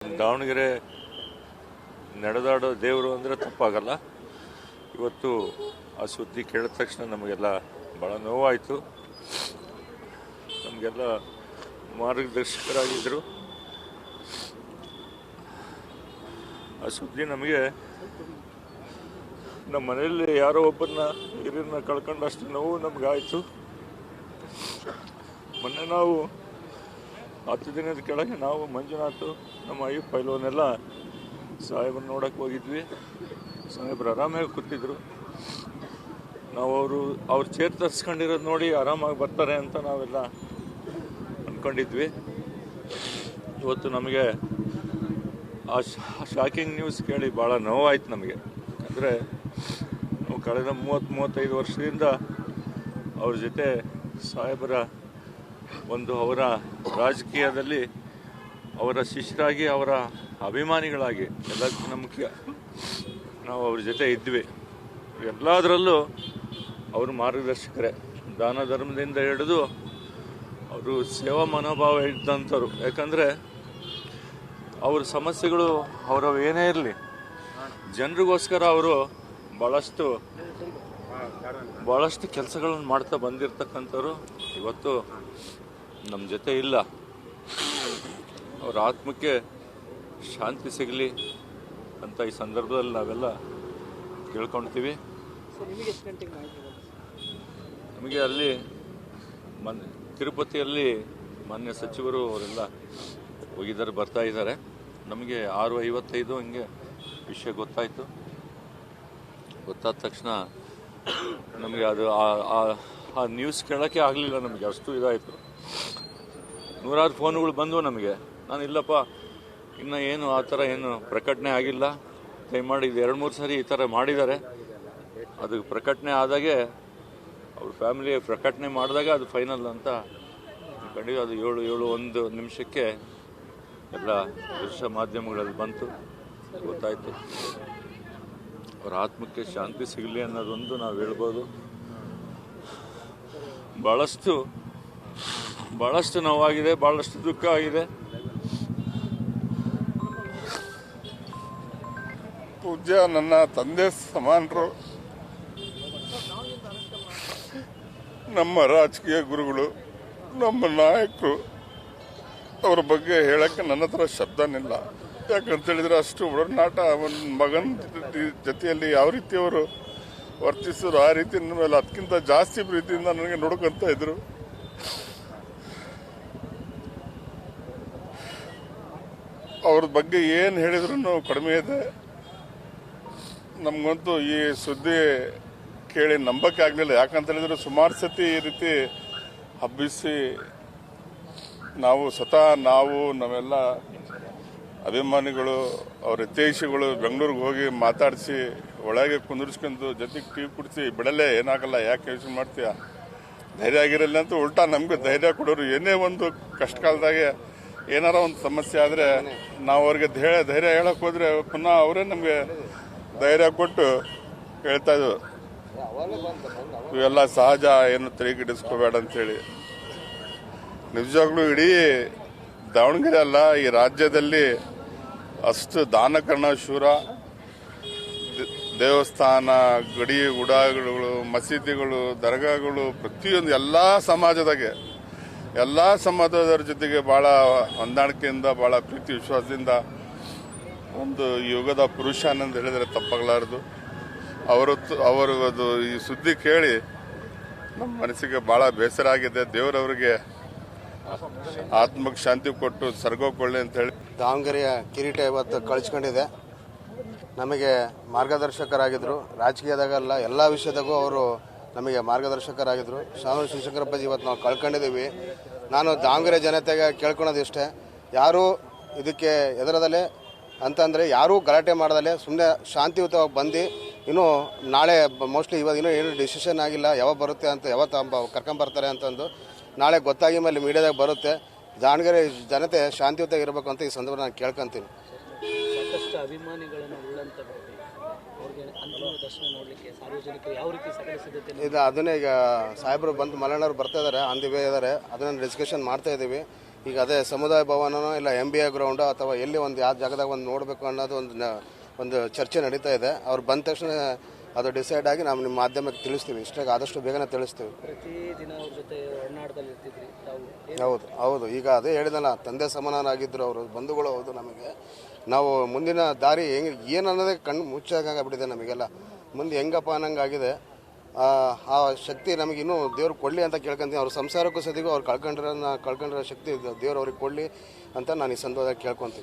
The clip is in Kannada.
ದಾವಣಗೆರೆ ನಡೆದಾಡೋ ದೇವರು ಅಂದರೆ ತಪ್ಪಾಗಲ್ಲ. ಇವತ್ತು ಆ ಸುದ್ದಿ ಕೇಳಿದ ತಕ್ಷಣ ನಮಗೆಲ್ಲ ಭಾಳ ನೋವಾಯಿತು. ನಮಗೆಲ್ಲ ಮಾರ್ಗದರ್ಶಕರಾಗಿದ್ದರು. ಆ ಸುದ್ದಿ ನಮಗೆ ನಮ್ಮ ಮನೆಯಲ್ಲಿ ಯಾರೋ ಒಬ್ಬರನ್ನ ಹಿರಿಯರನ್ನ ಕಳ್ಕೊಂಡಷ್ಟು ನೋವು ನಮಗಾಯಿತು. ಮೊನ್ನೆ ನಾವು 10 ದಿನದ ಕೆಳಗೆ ನಾವು ಮಂಜುನಾಥ್ ನಮ್ಮ ಅಯ್ಯಪ್ಪ ಪೈಲವನ್ನೆಲ್ಲ ಸಾಹೇಬ್ರನ್ನ ನೋಡೋಕ್ಕೆ ಹೋಗಿದ್ವಿ. ಸಾಹೇಬ್ರು ಆರಾಮಾಗಿ ಕೂತಿದ್ರು. ನಾವು ಅವ್ರು ಚೇರ್ ತರಿಸ್ಕೊಂಡಿರೋದು ನೋಡಿ ಆರಾಮಾಗಿ ಬರ್ತಾರೆ ಅಂತ ನಾವೆಲ್ಲ ಅಂದ್ಕೊಂಡಿದ್ವಿ. ಇವತ್ತು ನಮಗೆ ಆ ಶಾಕಿಂಗ್ ನ್ಯೂಸ್ ಕೇಳಿ ಭಾಳ ನೋವಾಯ್ತು ನಮಗೆ. ಅಂದರೆ ನಾವು ಕಳೆದ 30-35 ವರ್ಷದಿಂದ ಅವ್ರ ಜೊತೆ ಸಾಹೇಬರ ಅವರ ರಾಜಕೀಯದಲ್ಲಿ ಅವರ ಶಿಷ್ಯರಾಗಿ, ಅವರ ಅಭಿಮಾನಿಗಳಾಗಿ, ಎಲ್ಲಕ್ಕಿಂತ ಮುಖ್ಯ ನಾವು ಅವ್ರ ಜೊತೆ ಇದ್ವಿ. ಎಲ್ಲದರಲ್ಲೂ ಅವರು ಮಾರ್ಗದರ್ಶಕರೇ. ದಾನ ಧರ್ಮದಿಂದ ಹಿಡಿದು ಅವರು ಸೇವಾ ಮನೋಭಾವ ಇದ್ದಂಥವ್ರು. ಯಾಕಂದರೆ ಅವ್ರ ಸಮಸ್ಯೆಗಳು ಅವರವು ಏನೇ ಇರಲಿ, ಜನರಿಗೋಸ್ಕರ ಅವರು ಭಾಳಷ್ಟು ಕೆಲಸಗಳನ್ನು ಮಾಡ್ತಾ ಬಂದಿರತಕ್ಕಂಥವ್ರು. ಇವತ್ತು ನಮ್ಮ ಜೊತೆ ಇಲ್ಲ. ಅವ್ರ ಆತ್ಮಕ್ಕೆ ಶಾಂತಿ ಸಿಗಲಿ ಅಂತ ಈ ಸಂದರ್ಭದಲ್ಲಿ ನಾವೆಲ್ಲ ಕೇಳ್ಕೊಳ್ತೀವಿ. ನಮಗೆ ಅಲ್ಲಿ ತಿರುಪತಿಯಲ್ಲಿ ಮಾನ್ಯ ಸಚಿವರು ಅವರೆಲ್ಲ ಹೋಗಿದ್ದಾರೆ, ಬರ್ತಾ ಇದ್ದಾರೆ. ನಮಗೆ 6:55 ಹಂಗೆ ವಿಷಯ ಗೊತ್ತಾಯಿತು. ಗೊತ್ತಾದ ತಕ್ಷಣ ನಮಗೆ ಅದು ಆ ನ್ಯೂಸ್ ಕೇಳೋಕ್ಕೆ ಆಗಲಿಲ್ಲ. ನಮಗೆ ಅಷ್ಟು ಇದಾಯಿತು. ನೂರಾರು ಫೋನ್ಗಳು ಬಂದವು ನಮಗೆ. ನಾನು ಇಲ್ಲಪ್ಪ, ಇನ್ನು ಏನು ಆ ಥರ ಏನು ಪ್ರಕಟಣೆ ಆಗಿಲ್ಲ, ದಯಮಾಡಿ ಇದು 2-3 ಸರಿ ಈ ಥರ ಮಾಡಿದ್ದಾರೆ. ಅದು ಪ್ರಕಟಣೆ ಆದಾಗೆ ಅವ್ರ ಫ್ಯಾಮಿಲಿ ಪ್ರಕಟಣೆ ಮಾಡಿದಾಗ ಅದು ಫೈನಲ್ ಅಂತ ಕಂಡಿದ್ದು. ಅದು 7-1 ನಿಮಿಷಕ್ಕೆ ಎಲ್ಲ ದೃಶ್ಯ ಮಾಧ್ಯಮಗಳಲ್ಲಿ ಬಂತು, ಗೊತ್ತಾಯಿತು. ಅವರ ಆತ್ಮಕ್ಕೆ ಶಾಂತಿ ಸಿಗಲಿ ಅನ್ನೋದೊಂದು ನಾವು ಹೇಳ್ಬೋದು. ಭಾಳಷ್ಟು ನೋವಾಗಿದೆ, ಭಾಳಷ್ಟು ದುಃಖ ಆಗಿದೆ. ಪೂಜ್ಯ ನನ್ನ ತಂದೆ ಸಮಾನರು, ನಮ್ಮ ರಾಜಕೀಯ ಗುರುಗಳು, ನಮ್ಮ ನಾಯಕರು, ಅವ್ರ ಬಗ್ಗೆ ಹೇಳಕ್ಕೆ ನನ್ನ ಹತ್ರ ಶಬ್ದನಿಲ್ಲ. ಯಾಕಂತೇಳಿದ್ರೆ ಅಷ್ಟು ಒಡನಾಟ ಒಂದು ಮಗನ ಜೊತೆಯಲ್ಲಿ ಯಾವ ರೀತಿ ಅವರು ವರ್ತಿಸಿದ್ರು ಆ ರೀತಿ ನನ್ನ ಮೇಲೆ ಅದಕ್ಕಿಂತ ಜಾಸ್ತಿ ಪ್ರೀತಿಯಿಂದ ನನಗೆ ನೋಡ್ಕೊಂತ ಇದ್ರು. ಅವ್ರ ಬಗ್ಗೆ ಏನು ಹೇಳಿದ್ರು ಕಡಿಮೆ ಇದೆ. ನಮಗಂತೂ ಈ ಸುದ್ದಿ ಕೇಳಿ ನಂಬಕ್ಕೆ ಆಗಲಿಲ್ಲ. ಯಾಕಂತ ಹೇಳಿದ್ರೆ ಸುಮಾರು ಸತಿ ಈ ರೀತಿ ಹಬ್ಬಿಸಿ ನಾವೆಲ್ಲ ಅಭಿಮಾನಿಗಳು, ಅವ್ರ ಹಿತೈಷಿಗಳು ಬೆಂಗಳೂರಿಗೆ ಹೋಗಿ ಮಾತಾಡಿಸಿ ಒಳಗೆ ಕುಂದಿರ್ಸ್ಕೊಂಡು ಜೊತೆಗೆ ಟೀ ಕುಡಿಸಿ, ಬಿಡಲೇ ಏನಾಗಲ್ಲ, ಯಾಕೆ ಯೋಚನೆ ಮಾಡ್ತೀಯ, ಧೈರ್ಯ ಆಗಿರಲ್ಲ ಅಂತ ಉಲ್ಟಾ ನಮಗೆ ಧೈರ್ಯ ಕೊಡೋರು. ಏನೇ ಒಂದು ಕಷ್ಟ ಕಾಲದಾಗೆ ಏನಾರ ಒಂದು ಸಮಸ್ಯೆ ಆದರೆ ನಾವು ಅವ್ರಿಗೆ ಧೈರ್ಯ ಹೇಳಕ್ಕೆ ಹೋದ್ರೆ ಪುನಃ ಅವರೇ ನಮಗೆ ಧೈರ್ಯ ಕೊಟ್ಟು ಹೇಳ್ತಾ ಇದ್ವು, ಇವೆಲ್ಲ ಸಹಜ, ಏನು ತಲೆಗಿಡಿಸ್ಕೋಬೇಡ ಅಂತೇಳಿ. ನಿಜವಾಗ್ಲೂ ಇಡೀ ದಾವಣಗೆರೆ ಅಲ್ಲ, ಈ ರಾಜ್ಯದಲ್ಲಿ ಅಷ್ಟು ದಾನಕರ್ಣ ಶೂರ, ದೇವಸ್ಥಾನ, ಗಡಿ ಗುಡಾಗಳು, ಮಸೀದಿಗಳು, ದರ್ಗಾಗಳು, ಪ್ರತಿಯೊಂದು ಎಲ್ಲ ಸಮಾಜದವರ ಜೊತೆಗೆ ಭಾಳ ಹೊಂದಾಣಿಕೆಯಿಂದ, ಭಾಳ ಪ್ರೀತಿ ವಿಶ್ವಾಸದಿಂದ ಒಂದು ಯುಗದ ಪುರುಷ ಅನ್ನೋದು ಹೇಳಿದರೆ ತಪ್ಪಾಗಲಾರದು. ಅದು ಈ ಸುದ್ದಿ ಕೇಳಿ ನಮ್ಮ ಮನಸ್ಸಿಗೆ ಭಾಳ ಬೇಸರ ಆಗಿದೆ. ದೇವರವರಿಗೆ ಆತ್ಮಕ್ಕೆ ಶಾಂತಿ ಕೊಟ್ಟು ಸರ್ಗೋಕೊಳ್ಳಿ ಅಂತ ಹೇಳಿ. ದಾವಣಗೆರೆಯ ಕಿರೀಟ ಇವತ್ತು ಕಳಿಸ್ಕೊಂಡಿದೆ. ನಮಗೆ ಮಾರ್ಗದರ್ಶಕರಾಗಿದ್ದರು. ರಾಜಕೀಯದಾಗಲ್ಲ, ಎಲ್ಲ ವಿಷಯದಾಗೂ ಅವರು ನಮಗೆ ಮಾರ್ಗದರ್ಶಕರಾಗಿದ್ದರು. ಶಾಮನೂರು ಶಿವಶಂಕರಪ್ಪಾಜಿ ಇವತ್ತು ನಾವು ಕಳ್ಕೊಂಡಿದ್ದೀವಿ. ನಾನು ದಾವಣಗೆರೆ ಜನತೆಗೆ ಕೇಳ್ಕೊಳೋದು ಇಷ್ಟೇ, ಯಾರೂ ಇದಕ್ಕೆ ಎದುರದಲ್ಲೇ ಅಂತಂದರೆ ಯಾರೂ ಗಲಾಟೆ ಮಾಡದಲ್ಲೇ ಸುಮ್ಮನೆ ಶಾಂತಿಯುತವಾಗಿ ಬಂದು, ಇನ್ನೂ ನಾಳೆ ಮೋಸ್ಟ್ಲಿ ಇನ್ನೂ ಏನು ಡಿಸಿಷನ್ ಆಗಿಲ್ಲ, ಯಾವಾಗ ಬರುತ್ತೆ ಅಂತ, ಯಾವತ್ತು ಕರ್ಕೊಂಬರ್ತಾರೆ ಅಂತಂದು ನಾಳೆ ಗೊತ್ತಾಗಿ ಮೇಲೆ ಮೀಡಿಯಾದಾಗ ಬರುತ್ತೆ. ದಾವಣಗೆರೆ ಜನತೆ ಶಾಂತಿಯುತವಾಗಿ ಇರಬೇಕು ಅಂತ ಈ ಸಂದರ್ಭ ನಾನು ಕೇಳ್ಕೊಂತೀನಿ. ಸಾಕಷ್ಟು ಅಭಿಮಾನಿಗಳನ್ನು ಅವ್ರಿಗೆ ಅಂತಿಮ ದರ್ಶನ ನೋಡಲಿಕ್ಕೆ ಸಾರ್ವಜನಿಕರು ಯಾವ ರೀತಿ ಸಕಲ ಸಿದ್ಧತೆ ಇದು ಅದನ್ನೇ ಈಗ ಸಾಹೇಬರು ಬಂದು ಮಲಣ್ಣವ್ರು ಬರ್ತಾ ಇದ್ದಾರೆ, ಆನ್ ದಿ ವೇ ಇದ್ದಾರೆ. ಅದನ್ನು ಡಿಸ್ಕಷನ್ ಮಾಡ್ತಾ ಇದ್ದೀವಿ. ಈಗ ಅದೇ ಸಮುದಾಯ ಭವನನೋ ಇಲ್ಲ MBA ಗ್ರೌಂಡೋ ಅಥವಾ ಎಲ್ಲಿ ಒಂದು ಯಾವ ಜಾಗದಾಗ ಒಂದು ನೋಡಬೇಕು ಅನ್ನೋದು ಒಂದು ಚರ್ಚೆ ನಡೀತಾ ಇದೆ. ಅವ್ರು ಬಂದ ತಕ್ಷಣ ಅದು ಡಿಸೈಡ್ ಆಗಿ ನಾವು ನಿಮ್ಮ ಮಾಧ್ಯಮಕ್ಕೆ ತಿಳಿಸ್ತೀವಿ. ಇಷ್ಟಾಗಿ ಆದಷ್ಟು ಬೇಗನೆ ತಿಳಿಸ್ತೀವಿ. ಪ್ರತಿದಿನ ಅವ್ರ ಜೊತೆ ಒಡನಾಟದಲ್ಲಿ ಇರ್ತಿದ್ರಿ ತಾವು? ಹೌದು. ಈಗ ಅದೇ ಹೇಳಿದಲ್ಲ, ತಂದೆ ಸಮಾನರಾಗಿದ್ದರು ಅವರು, ಬಂಧುಗಳು. ಹೌದು, ನಮಗೆ ನಾವು ಮುಂದಿನ ದಾರಿ ಹೆಂಗೆ ಏನು ಅನ್ನೋದೇ ಕಣ್ಣು ಮುಚ್ಚಾಗ್ಬಿಟ್ಟಿದೆ ನಮಗೆಲ್ಲ. ಮುಂದೆ ಹೆಂಗಪ್ಪ ಅನ್ನಂಗಾಗಿದೆ. ಆ ಶಕ್ತಿ ನಮಗೆ ಇನ್ನೂ ದೇವ್ರು ಕೊಡಲಿ ಅಂತ ಕೇಳ್ಕೊಂತೀನಿ. ಅವ್ರ ಸಂಸಾರಕ್ಕೂ ಸದಿಗೂ ಅವ್ರು ಕಳ್ಕೊಂಡಿರೋ ಶಕ್ತಿ ದೇವ್ರು ಅವ್ರಿಗೆ ಕೊಡಲಿ ಅಂತ ನಾನು ಈ ಸಂದರ್ಭದಲ್ಲಿ ಕೇಳ್ಕೊತೀನಿ.